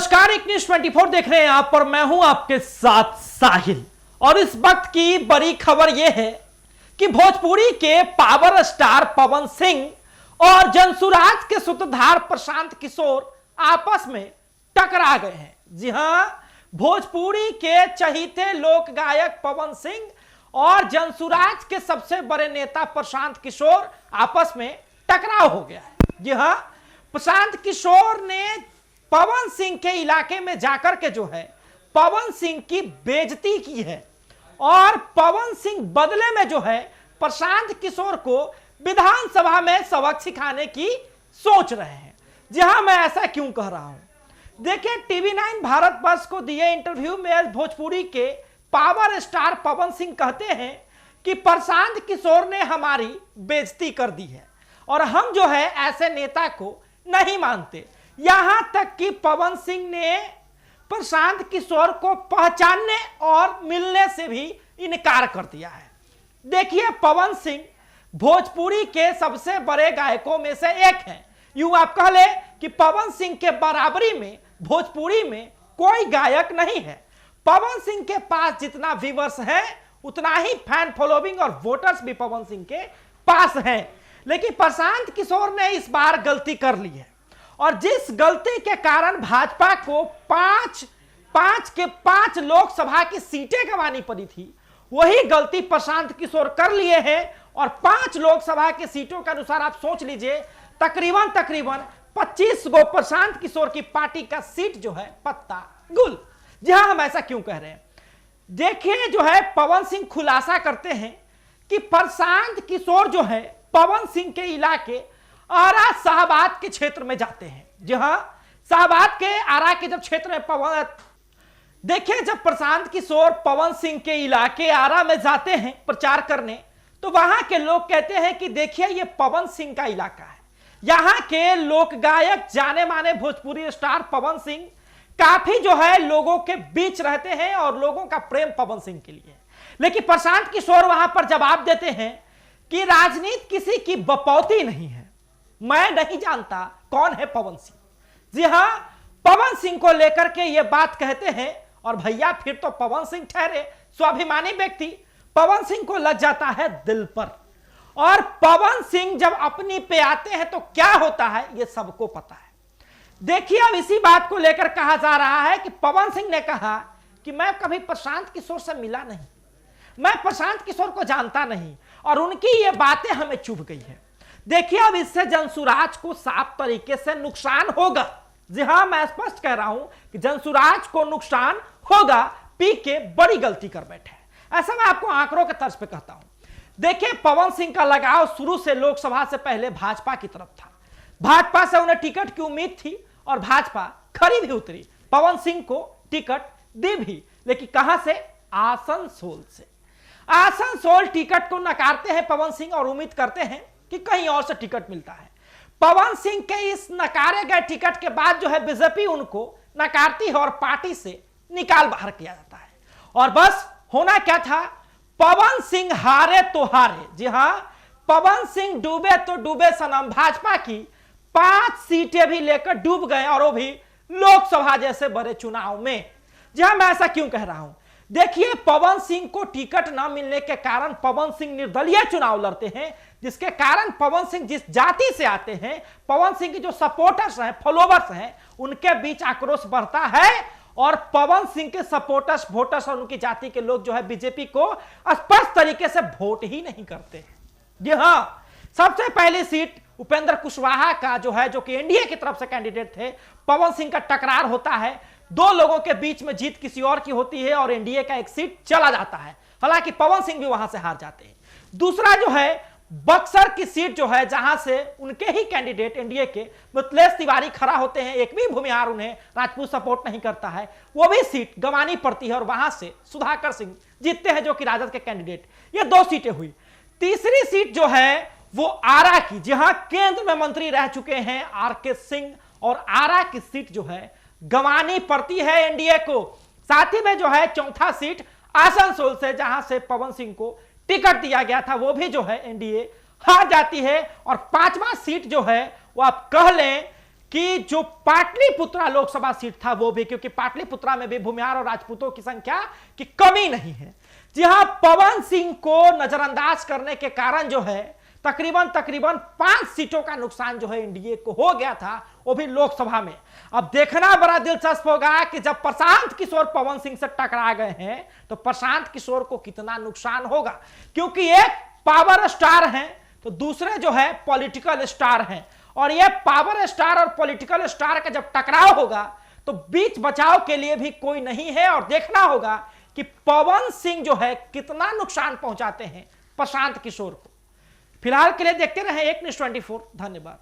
नमस्कार, एक न्यूज 24 देख रहे हैं आप पर। मैं हूं आपके साथ साहिल और इस वक्त की बड़ी खबर यह है कि भोजपुरी के पावर स्टार पवन सिंह और जनसुराज के सूत्रधार प्रशांत किशोर आपस में टकरा गए हैं। जी हां, भोजपुरी के चहीते लोक गायक पवन सिंह और जनसुराज के सबसे बड़े नेता प्रशांत किशोर आपस में टकराव हो गया है। जी हां, प्रशांत किशोर ने पवन सिंह के इलाके में जाकर के जो है पवन सिंह की बेइज्जती की है और पवन सिंह बदले में जो है प्रशांत किशोर को विधानसभा में सबक सिखाने की सोच रहे हैं। जी हां, मैं ऐसा क्यों कह रहा हूं, देखिए TV9 भारत वर्ष को दिए इंटरव्यू में भोजपुरी के पावर स्टार पवन सिंह कहते हैं कि प्रशांत किशोर ने हमारी बेइज्जती कर दी है और हम जो है ऐसे नेता को नहीं मानते। यहां तक कि पवन सिंह ने प्रशांत किशोर को पहचानने और मिलने से भी इनकार कर दिया है। देखिए, पवन सिंह भोजपुरी के सबसे बड़े गायकों में से एक हैं। यूं आप कह ले कि पवन सिंह के बराबरी में भोजपुरी में कोई गायक नहीं है। पवन सिंह के पास जितना व्यूअर्स है उतना ही फैन फॉलोइंग और वोटर्स भी पवन सिंह के पास हैं। लेकिन प्रशांत किशोर ने इस बार गलती कर ली है और जिस गलती के कारण भाजपा को पांच के 5 लोकसभा की सीटें गंवानी पड़ी थी, वही गलती प्रशांत किशोर कर लिए हैं और 5 लोकसभा की सीटों के अनुसार आप सोच लीजिए तकरीबन 25 गो प्रशांत किशोर की पार्टी का सीट जो है पत्ता गुल। जी हां, हम ऐसा क्यों कह रहे हैं, देखिए जो है पवन सिंह खुलासा करते हैं कि प्रशांत किशोर जो है पवन सिंह के इलाके आरा शाहबाद के क्षेत्र में जाते हैं। जी हां, शाहबाद के आरा के जब क्षेत्र में पवन, देखिए जब प्रशांत किशोर पवन सिंह के इलाके आरा में जाते हैं प्रचार करने, तो वहां के लोग कहते हैं कि देखिए ये पवन सिंह का इलाका है। यहां के लोक गायक जाने माने भोजपुरी स्टार पवन सिंह काफी जो है लोगों के बीच रहते हैं और लोगों का प्रेम पवन सिंह के लिए। लेकिन प्रशांत किशोर वहां पर जवाब देते हैं कि राजनीति किसी की बपौती नहीं है, मैं नहीं जानता कौन है पवन सिंह। जी हां, पवन सिंह को लेकर के ये बात कहते हैं और भैया फिर तो पवन सिंह ठहरे स्वाभिमानी व्यक्ति, पवन सिंह को लग जाता है दिल पर। और पवन सिंह जब अपनी पे आते हैं तो क्या होता है ये सबको पता है। देखिए, अब इसी बात को लेकर कहा जा रहा है कि पवन सिंह ने कहा कि मैं कभी प्रशांत किशोर से मिला नहीं, मैं प्रशांत किशोर को जानता नहीं और उनकी ये बातें हमें चुभ गई है। देखिए, अब इससे जनसुराज को साफ तरीके से नुकसान होगा। जी हां, मैं स्पष्ट कह रहा हूं कि जनसुराज को नुकसान होगा। पी के बड़ी गलती कर बैठे, ऐसा मैं आपको आंकड़ों के तर्ज पे कहता हूं। देखिए, पवन सिंह का लगाव शुरू से लोकसभा से पहले भाजपा की तरफ था। भाजपा से उन्हें टिकट की उम्मीद थी और भाजपा खरी भी उतरी, पवन सिंह को टिकट दी भी। लेकिन कहां से? आसनसोल से। आसनसोल टिकट को नकारते हैं पवन सिंह और उम्मीद करते हैं कि कहीं और से टिकट मिलता है। पवन सिंह के इस नकारे गए टिकट के बाद जो है बीजेपी उनको नकारती है और पार्टी से निकाल बाहर किया जाता है। और बस होना क्या था, पवन सिंह हारे तो हारे। जी हां, पवन सिंह डूबे तो डूबे सनम। भाजपा की 5 सीटें भी लेकर डूब गए और वो भी लोकसभा जैसे बड़े चुनाव में। जी हां, मैं ऐसा क्यों कह रहा हूं, देखिए पवन सिंह को टिकट ना मिलने के कारण पवन सिंह निर्दलीय चुनाव लड़ते हैं, जिसके कारण पवन सिंह जिस जाति से आते हैं, पवन सिंह के जो सपोर्टर्स हैं, फॉलोवर्स हैं, उनके बीच आक्रोश बढ़ता है और पवन सिंह के सपोर्टर्स, वोटर्स और उनकी जाति के लोग जो है बीजेपी को स्पष्ट तरीके से वोट ही नहीं करते हैं। जी हां, सबसे पहली सीट उपेंद्र कुशवाहा का जो है, जो कि एनडीए की तरफ से कैंडिडेट थे, पवन सिंह का टकरार होता है। 2 लोगों के बीच में जीत किसी और की होती है और एनडीए का एक सीट चला जाता है। हालांकि पवन सिंह भी वहां से हार जाते हैं। दूसरा जो है बक्सर की सीट जो है, जहां से उनके ही कैंडिडेट एनडीए के मिथिलेश तिवारी खड़ा होते हैं, एक भी भूमिहार उन्हें राजपूत सपोर्ट नहीं करता है, वो भी सीट गंवानी पड़ती है और वहां से सुधाकर सिंह जीतते हैं जो कि राजद के कैंडिडेट। ये 2 सीटें हुई। तीसरी सीट जो है वो आरा की, जहां केंद्र में मंत्री रह चुके हैं आरके सिंह, और आरा की सीट जो है गंवानी पड़ती है एनडीए को। साथ ही में जो है चौथा सीट आसनसोल से, जहां से पवन सिंह को टिकट दिया गया था, वो भी जो है एनडीए हार जाती है। और 5वां सीट जो है वो आप कह लें कि जो पाटलिपुत्रा लोकसभा सीट था वो भी, क्योंकि पाटलिपुत्रा में भी भूमिहार और राजपूतों की संख्या की कमी नहीं है। जी हां, पवन सिंह को नजरअंदाज करने के कारण जो है तकरीबन 5 सीटों का नुकसान जो है एनडीए को हो गया था, वो भी लोकसभा में। अब देखना बड़ा दिलचस्प होगा कि जब प्रशांत किशोर पवन सिंह से टकरा गए हैं तो प्रशांत किशोर को कितना नुकसान होगा, क्योंकि एक पावर स्टार हैं तो दूसरे जो है पॉलिटिकल स्टार हैं, और ये पावर स्टार और पॉलिटिकल स्टार का जब टकराव होगा तो बीच बचाव के लिए भी कोई नहीं है, और देखना होगा कि पवन सिंह जो है कितना नुकसान पहुंचाते हैं प्रशांत किशोर को। फिलहाल के लिए देखते रहे एक न्यूज़ 24। धन्यवाद।